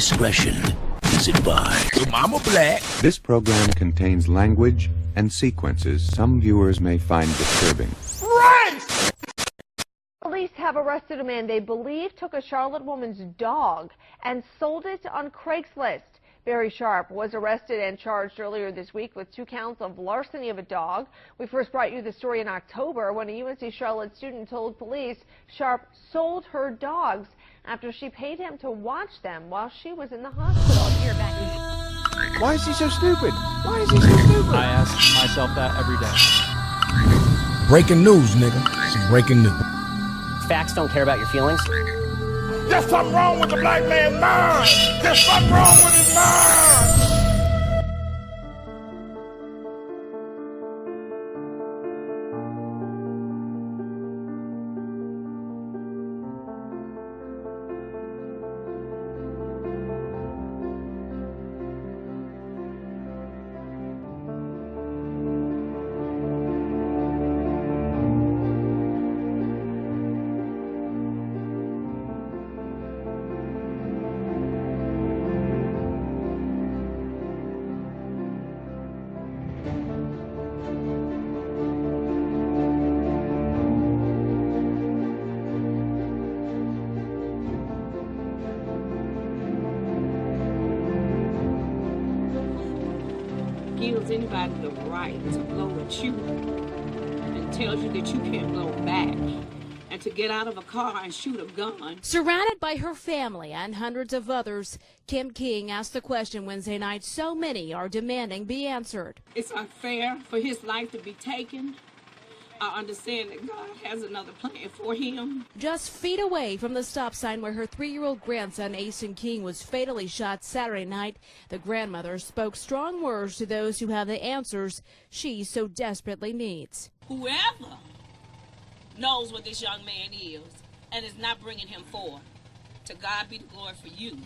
Discretion is advised. Your mama black. This program contains language and sequences some viewers may find disturbing. Right! Police have arrested a man they believe took a Charlotte woman's dog and sold it on Craigslist. Barry Sharp was arrested and charged earlier this week with 2 counts of larceny of a dog. We first brought you the story in October when a UNC Charlotte student told police Sharp sold her dogs after she paid him to watch them while she was in the hospital. Here, back. Why is he so stupid? Why is he so stupid? I ask myself that every day. Breaking news, nigga. Some breaking news. Facts don't care about your feelings. There's something wrong with the black man's mind. There's something wrong with his mind. Gives anybody the right to blow at you and tells you that you can't blow back and to get out of a car and shoot a gun. Surrounded by her family and hundreds of others, Kim King asked the question Wednesday night so many are demanding be answered. It's unfair for his life to be taken. I understand that God has another plan for him. Just feet away from the stop sign where her 3-year-old grandson, Asen King, was fatally shot Saturday night, the grandmother spoke strong words to those who have the answers she so desperately needs. Whoever knows what this young man is and is not bringing him forth, to God be the glory for you.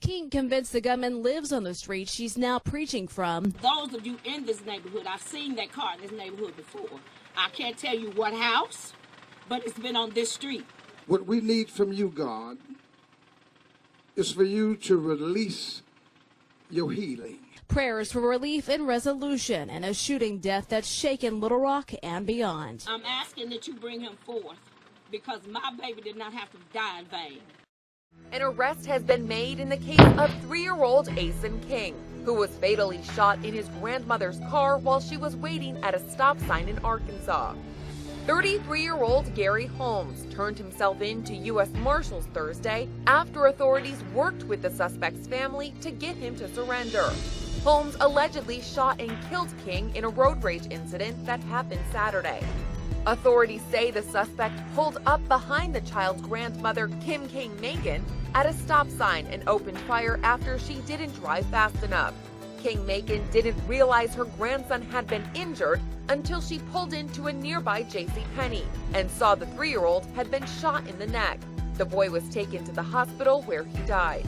King convinced the gunman lives on the street she's now preaching from. Those of you in this neighborhood, I've seen that car in this neighborhood before. I can't tell you what house, but it's been on this street. What we need from you, God, is for you to release your healing. Prayers for relief and resolution in a shooting death that's shaken Little Rock and beyond. I'm asking that you bring him forth because my baby did not have to die in vain. An arrest has been made in the case of 3-year-old Asen King, who was fatally shot in his grandmother's car while she was waiting at a stop sign in Arkansas. 33-year-old Gary Holmes turned himself in to U.S. Marshals Thursday after authorities worked with the suspect's family to get him to surrender. Holmes allegedly shot and killed King in a road rage incident that happened Saturday. Authorities say the suspect pulled up behind the child's grandmother, Kim King Megan, at a stop sign and opened fire after she didn't drive fast enough. King Megan didn't realize her grandson had been injured until she pulled into a nearby JCPenney and saw the 3-year-old had been shot in the neck. The boy was taken to the hospital where he died.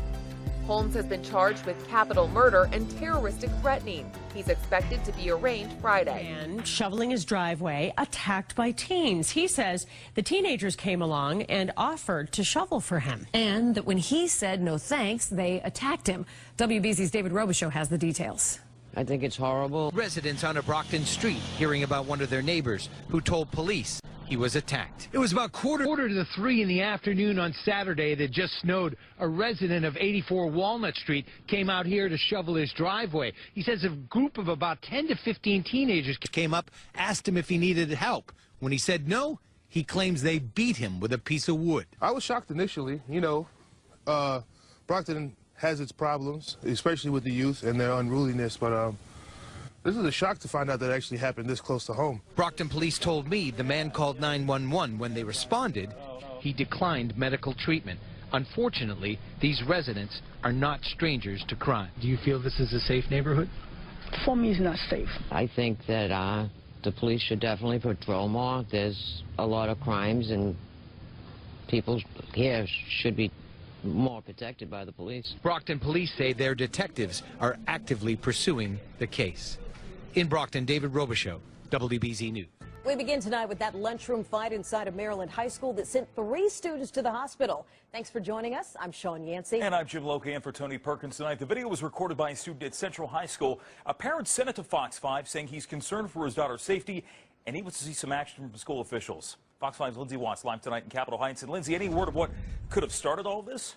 Holmes has been charged with capital murder and terroristic threatening. He's expected to be arraigned Friday. And shoveling his driveway, attacked by teens. He says the teenagers came along and offered to shovel for him. And that when he said no thanks, they attacked him. WBZ's David Robichaux has the details. I think it's horrible. Residents on a Brockton street hearing about one of their neighbors who told police he was attacked. It was about quarter to 3 in the afternoon on Saturday that just snowed. A resident of 84 Walnut Street came out here to shovel his driveway. He says a group of about 10 to 15 teenagers came up, asked him if he needed help. When he said no, he claims they beat him with a piece of wood. I was shocked initially. You know, Brockton has its problems, especially with the youth and their unruliness, but this is a shock to find out that actually happened this close to home. Brockton police told me the man called 911. When they responded, he declined medical treatment. Unfortunately, these residents are not strangers to crime. Do you feel this is a safe neighborhood? For me, it's not safe. I think that the police should definitely patrol more. There's a lot of crimes, and people here should be more protected by the police. Brockton police say their detectives are actively pursuing the case. In Brockton, David Robichaux, WBZ News. We begin tonight with that lunchroom fight inside a Maryland high school that sent 3 students to the hospital. Thanks for joining us. I'm Sean Yancey. And I'm Jim Locan for Tony Perkins tonight. The video was recorded by a student at Central High School. A parent sent it to Fox 5 saying he's concerned for his daughter's safety and he wants to see some action from school officials. Fox 5's Lindsay Watts live tonight in Capitol Heights. And Lindsay, any word of what could have started all this?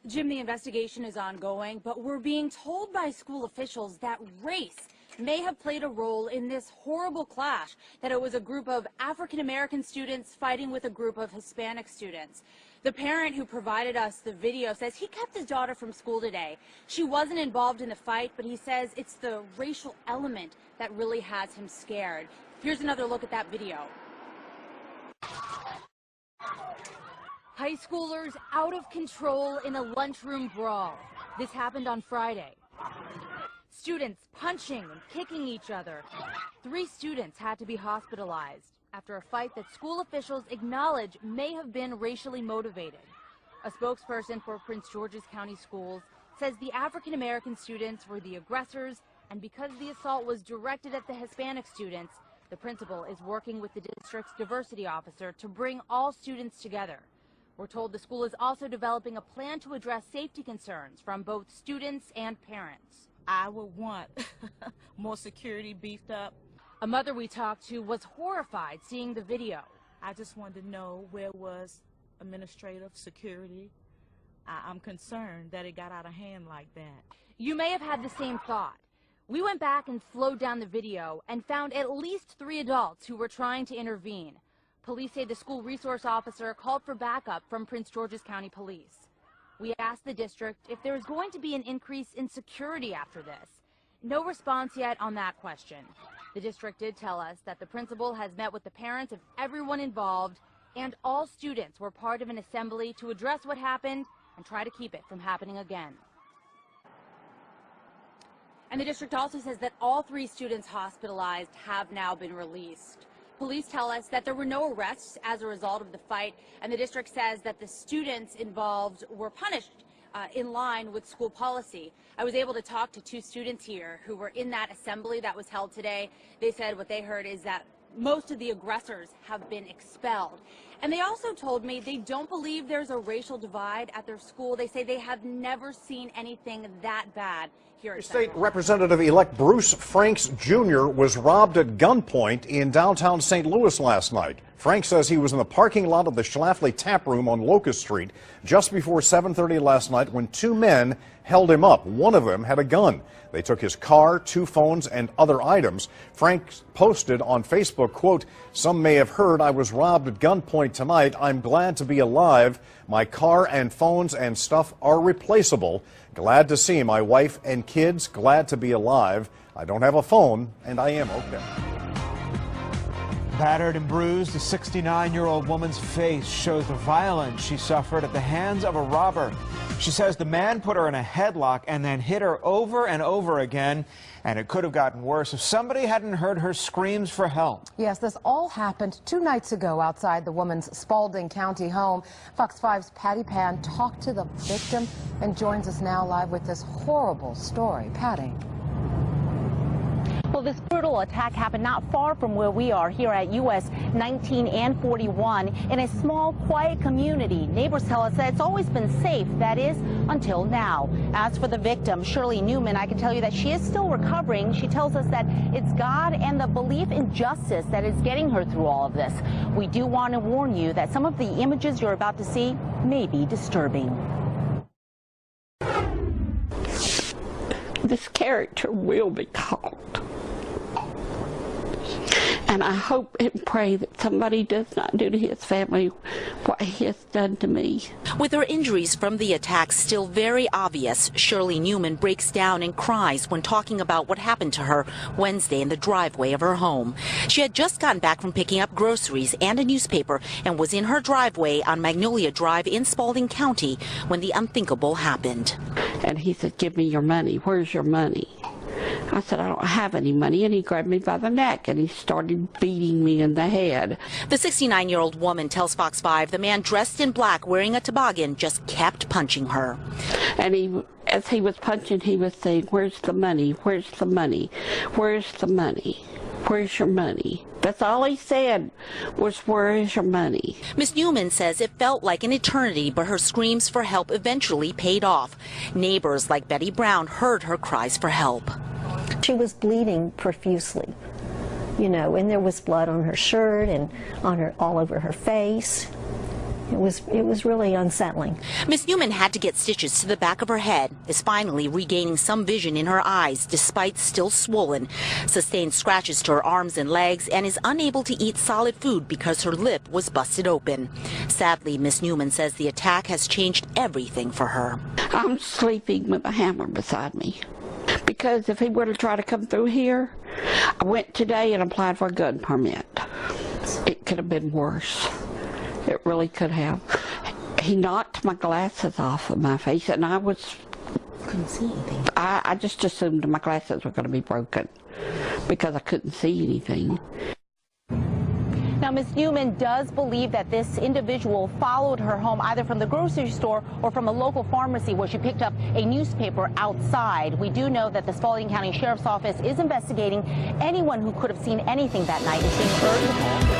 Jim, the investigation is ongoing, but we're being told by school officials that race may have played a role in this horrible clash, that it was a group of African-American students fighting with a group of Hispanic students. The parent who provided us the video says he kept his daughter from school today. She wasn't involved in the fight, but he says it's the racial element that really has him scared. Here's another look at that video. High schoolers out of control in a lunchroom brawl. This happened on Friday. Students punching and kicking each other. 3 students had to be hospitalized after a fight that school officials acknowledge may have been racially motivated. A spokesperson for Prince George's County Schools says the African-American students were the aggressors, and because the assault was directed at the Hispanic students, the principal is working with the district's diversity officer to bring all students together. We're told the school is also developing a plan to address safety concerns from both students and parents. I would want more security beefed up. A mother we talked to was horrified seeing the video. I just wanted to know where was administrative security. I'm concerned that it got out of hand like that. You may have had the same thought. We went back and slowed down the video and found at least 3 adults who were trying to intervene. Police say the school resource officer called for backup from Prince George's County Police. We asked the district if there is going to be an increase in security after this. No response yet on that question. The district did tell us that the principal has met with the parents of everyone involved, and all students were part of an assembly to address what happened and try to keep it from happening again. And the district also says that all 3 students hospitalized have now been released. Police tell us that there were no arrests as a result of the fight, and the district says that the students involved were punished in line with school policy. I was able to talk to 2 students here who were in that assembly that was held today. They said what they heard is that most of the aggressors have been expelled. And they also told me they don't believe there's a racial divide at their school. They say they have never seen anything that bad here at State Representative-elect Bruce Franks Jr. was robbed at gunpoint in downtown St. Louis last night. Frank says he was in the parking lot of the Schlafly Tap Room on Locust Street just before 7:30 last night when 2 men held him up. One of them had a gun. They took his car, 2 phones, and other items. Frank posted on Facebook, quote, "Some may have heard I was robbed at gunpoint tonight. I'm glad to be alive. My car and phones and stuff are replaceable. Glad to see my wife and kids. Glad to be alive. I don't have a phone, and I am okay." Battered and bruised, the 69-year-old woman's face shows the violence she suffered at the hands of a robber. She says the man put her in a headlock and then hit her over and over again, and it could have gotten worse if somebody hadn't heard her screams for help. Yes, this all happened 2 nights ago outside the woman's Spalding County home. Fox 5's Patty Pan talked to the victim and joins us now live with this horrible story. Patty. Well, this brutal attack happened not far from where we are here at US 19 and 41 in a small, quiet community. Neighbors tell us that it's always been safe, that is, until now. As for the victim, Shirley Newman, I can tell you that she is still recovering. She tells us that it's God and the belief in justice that is getting her through all of this. We do want to warn you that some of the images you're about to see may be disturbing. This character will be caught. And I hope and pray that somebody does not do to his family what he has done to me. With her injuries from the attack still very obvious, Shirley Newman breaks down and cries when talking about what happened to her Wednesday in the driveway of her home. She had just gotten back from picking up groceries and a newspaper and was in her driveway on Magnolia Drive in Spalding County when the unthinkable happened. And he said, "Give me your money. Where's your money?" I said, "I don't have any money," and he grabbed me by the neck and he started beating me in the head. The 69-year-old woman tells Fox 5 the man dressed in black wearing a toboggan just kept punching her. And as he was punching, he was saying, "Where's the money? Where's the money? Where's the money?" where's your money? That's all he said was, where is your money? Miss Newman says it felt like an eternity, but her screams for help eventually paid off. Neighbors like Betty Brown heard her cries for help. She was bleeding profusely, you know, and there was blood on her shirt and on her, all over her face. It was really unsettling. Miss Newman had to get stitches to the back of her head, is finally regaining some vision in her eyes despite still swollen, sustained scratches to her arms and legs, and is unable to eat solid food because her lip was busted open. Sadly, Miss Newman says the attack has changed everything for her. I'm sleeping with a hammer beside me. Because if he were to try to come through here, I went today and applied for a gun permit. It could have been worse. It really could have. He knocked my glasses off of my face, and I couldn't see anything. I just assumed my glasses were going to be broken because I couldn't see anything. Now, Ms. Newman does believe that this individual followed her home either from the grocery store or from a local pharmacy where she picked up a newspaper outside. We do know that the Spalding County Sheriff's Office is investigating. Anyone who could have seen anything that night is being urged.